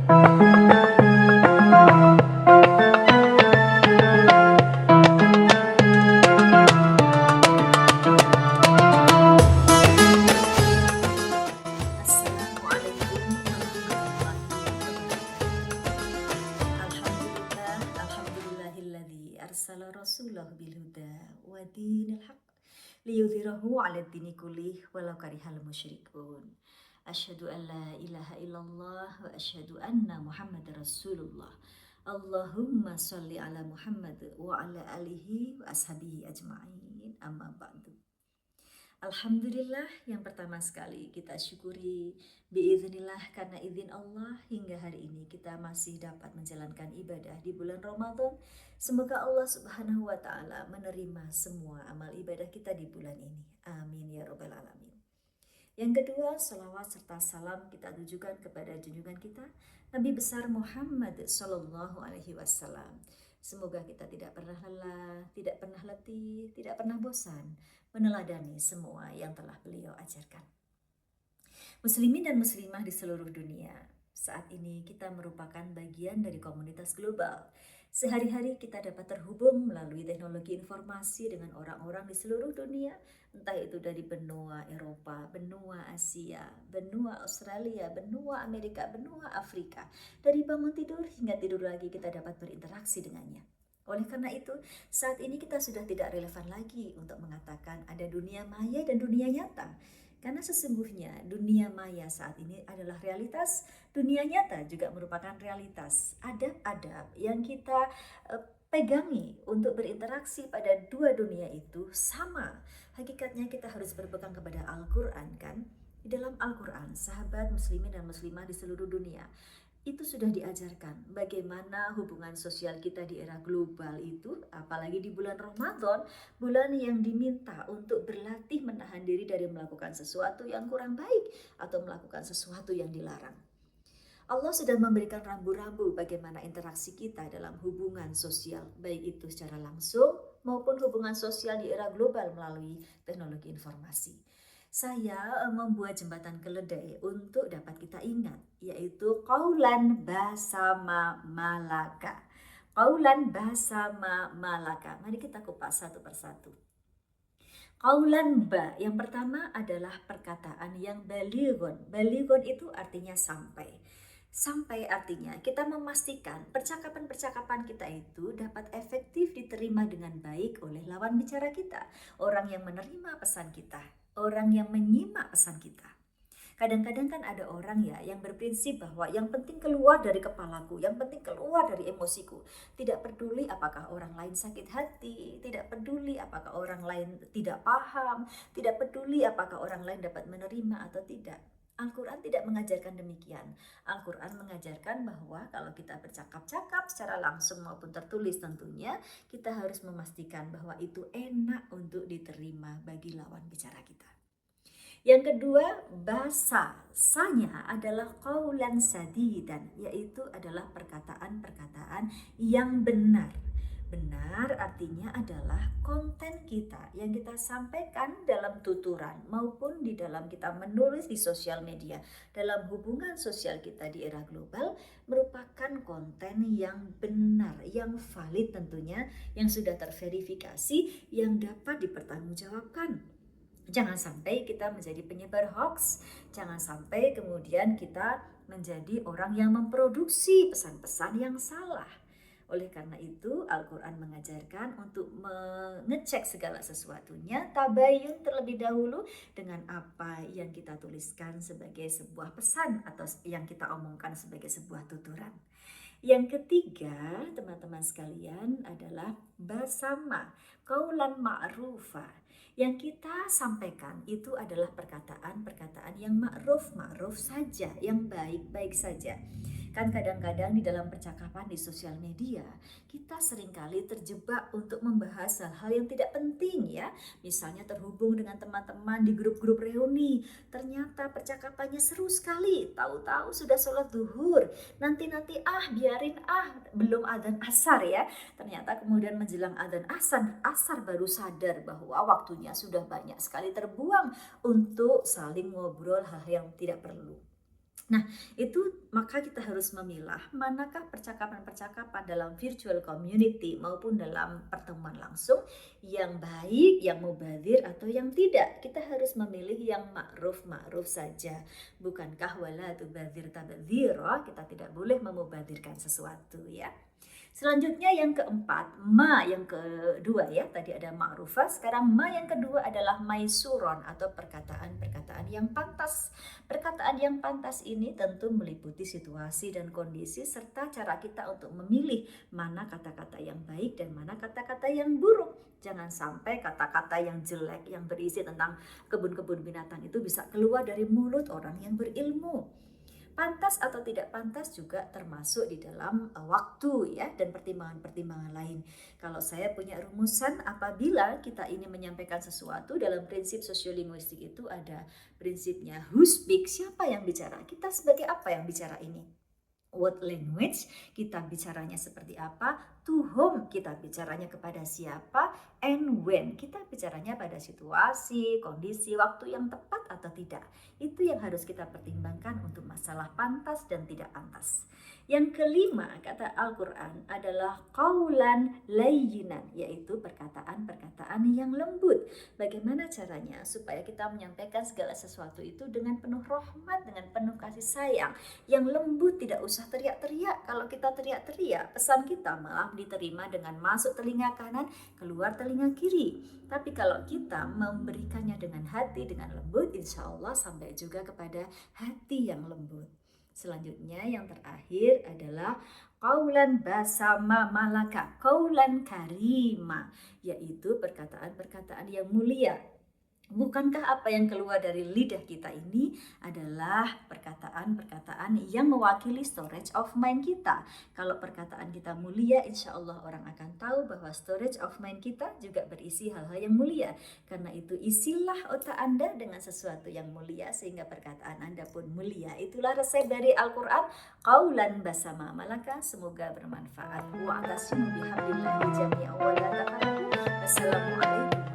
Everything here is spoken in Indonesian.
Assalamualaikum warahmatullahi wabarakatuh. Alhamdulillahilladzi arsala rasulahu bil huda wa dinil haq liyudhhirahu 'alad dini kullih walau karihal musyrikun. Asyhadu an la ilaha illallah wa asyhadu anna Muhammadar Rasulullah. Allahumma shalli ala Muhammad wa ala alihi wa ashabihi ajma'in. Amma ba'du. Alhamdulillah, yang pertama sekali kita syukuri biiznillah, karena izin Allah hingga hari ini kita masih dapat menjalankan ibadah di bulan Ramadan. Semoga Allah Subhanahu wa taala menerima semua amal ibadah kita di bulan ini. Amin ya rabbal alamin. Yang kedua, salawat serta salam kita tujukan kepada junjungan kita Nabi besar Muhammad sallallahu alaihi wasallam. Semoga kita tidak pernah lelah, tidak pernah letih, tidak pernah bosan meneladani semua yang telah beliau ajarkan. Muslimin dan muslimah di seluruh dunia, saat ini kita merupakan bagian dari komunitas global. Sehari-hari kita dapat terhubung melalui teknologi informasi dengan orang-orang di seluruh dunia, entah itu dari benua Eropa, benua Asia, benua Australia, benua Amerika, benua Afrika. Dari bangun tidur hingga tidur lagi kita dapat berinteraksi dengannya. Oleh karena itu, saat ini kita sudah tidak relevan lagi untuk mengatakan ada dunia maya dan dunia nyata. Karena sesungguhnya dunia maya saat ini adalah realitas, dunia nyata juga merupakan realitas. Adab-adab yang kita pegangi untuk berinteraksi pada dua dunia itu sama. Hakikatnya kita harus berpegang kepada Al-Quran, kan? Di dalam Al-Quran, sahabat muslimin dan muslimah di seluruh dunia, itu sudah diajarkan bagaimana hubungan sosial kita di era global itu, apalagi di bulan Ramadan, bulan yang diminta untuk berlatih menahan diri dari melakukan sesuatu yang kurang baik atau melakukan sesuatu yang dilarang. Allah sudah memberikan rambu-rambu bagaimana interaksi kita dalam hubungan sosial, baik itu secara langsung maupun hubungan sosial di era global melalui teknologi informasi. Saya membuat jembatan keledai untuk dapat kita ingat, yaitu Qaulan Basama Malaka. Qaulan Basama Malaka. Mari kita kupas satu persatu. Qaulan ba, yang pertama adalah perkataan yang balighun. Balighun itu artinya sampai. Sampai artinya kita memastikan percakapan-percakapan kita itu dapat efektif diterima dengan baik oleh lawan bicara kita, orang yang menerima pesan kita, orang yang menyimak pesan kita. Kadang-kadang kan ada orang ya yang berprinsip bahwa yang penting keluar dari kepalaku, yang penting keluar dari emosiku. Tidak peduli apakah orang lain sakit hati, tidak peduli apakah orang lain tidak paham, tidak peduli apakah orang lain dapat menerima atau tidak. Al-Quran tidak mengajarkan demikian. Al-Quran mengajarkan bahwa kalau kita bercakap-cakap secara langsung maupun tertulis tentunya, kita harus memastikan bahwa itu enak untuk diterima bagi lawan bicara kita. Yang kedua, bahasanya adalah qaulan sadidan, yaitu adalah perkataan-perkataan yang benar. Benar artinya adalah konten kita yang kita sampaikan dalam tuturan maupun di dalam kita menulis di sosial media. Dalam hubungan sosial kita di era global merupakan konten yang benar, yang valid tentunya, yang sudah terverifikasi, yang dapat dipertanggungjawabkan. Jangan sampai kita menjadi penyebar hoax, jangan sampai kemudian kita menjadi orang yang memproduksi pesan-pesan yang salah. Oleh karena itu, Al-Quran mengajarkan untuk mengecek segala sesuatunya, tabayun terlebih dahulu dengan apa yang kita tuliskan sebagai sebuah pesan atau yang kita omongkan sebagai sebuah tuturan. Yang ketiga, teman-teman sekalian, adalah basama, qaulan ma'rufa. Yang kita sampaikan itu adalah perkataan-perkataan yang ma'ruf saja, yang baik-baik saja. Kan kadang-kadang di dalam percakapan di sosial media, kita seringkali terjebak untuk membahas hal-hal yang tidak penting ya. Misalnya terhubung dengan teman-teman di grup-grup reuni, ternyata percakapannya seru sekali, tahu-tahu sudah sholat zuhur, nanti biarin belum adzan asar ya. Ternyata kemudian menjelang adzan asar baru sadar bahwa waktunya sudah banyak sekali terbuang untuk saling ngobrol hal yang tidak perlu. Nah, itu maka kita harus memilah manakah percakapan-percakapan dalam virtual community maupun dalam pertemuan langsung yang baik, yang mubazir atau yang tidak. Kita harus memilih yang ma'ruf-ma'ruf saja. Bukankah wala tubadzir tabdzira, kita tidak boleh memubazirkan sesuatu ya. Selanjutnya yang keempat, ma yang kedua ya, tadi ada ma'rufah, sekarang ma yang kedua adalah maisuron atau perkataan-perkataan yang pantas. Perkataan yang pantas ini tentu meliputi situasi dan kondisi serta cara kita untuk memilih mana kata-kata yang baik dan mana kata-kata yang buruk. Jangan sampai kata-kata yang jelek yang berisi tentang kebun-kebun binatang itu bisa keluar dari mulut orang yang berilmu. Pantas atau tidak pantas juga termasuk di dalam waktu ya dan pertimbangan-pertimbangan lain. Kalau saya punya rumusan apabila kita ini menyampaikan sesuatu dalam prinsip sosiolinguistik itu ada prinsipnya who speak, siapa yang bicara, kita sebagai apa yang bicara ini. What language, kita bicaranya seperti apa, to whom, kita bicaranya kepada siapa, and when, kita bicaranya pada situasi, kondisi, waktu yang tepat atau tidak. Itu yang harus kita pertimbangkan untuk masalah pantas dan tidak pantas. Yang kelima, kata Al-Quran adalah qaulan layyinan, yaitu perkataan-perkataan yang lembut. Bagaimana caranya supaya kita menyampaikan segala sesuatu itu dengan penuh rahmat, dengan penuh kasih sayang, yang lembut, tidak usah teriak-teriak. Kalau kita teriak-teriak, pesan kita malah diterima dengan masuk telinga kanan, keluar telinga kiri. Tapi kalau kita memberikannya dengan hati, dengan lembut, insya Allah sampai juga kepada hati yang lembut. Selanjutnya yang terakhir adalah qaulan basama malaka, qaulan karima, yaitu perkataan-perkataan yang mulia. Bukankah apa yang keluar dari lidah kita ini adalah perkataan-perkataan yang mewakili storage of mind kita. Kalau perkataan kita mulia, insya Allah orang akan tahu bahwa storage of mind kita juga berisi hal-hal yang mulia. Karena itu isilah otak Anda dengan sesuatu yang mulia sehingga perkataan Anda pun mulia. Itulah resep dari Al-Quran, qaulan basama malaka. Semoga bermanfaat. Wa'tasimu bihablillahi jami'an wa la tafarraqu. Wassalamualaikum.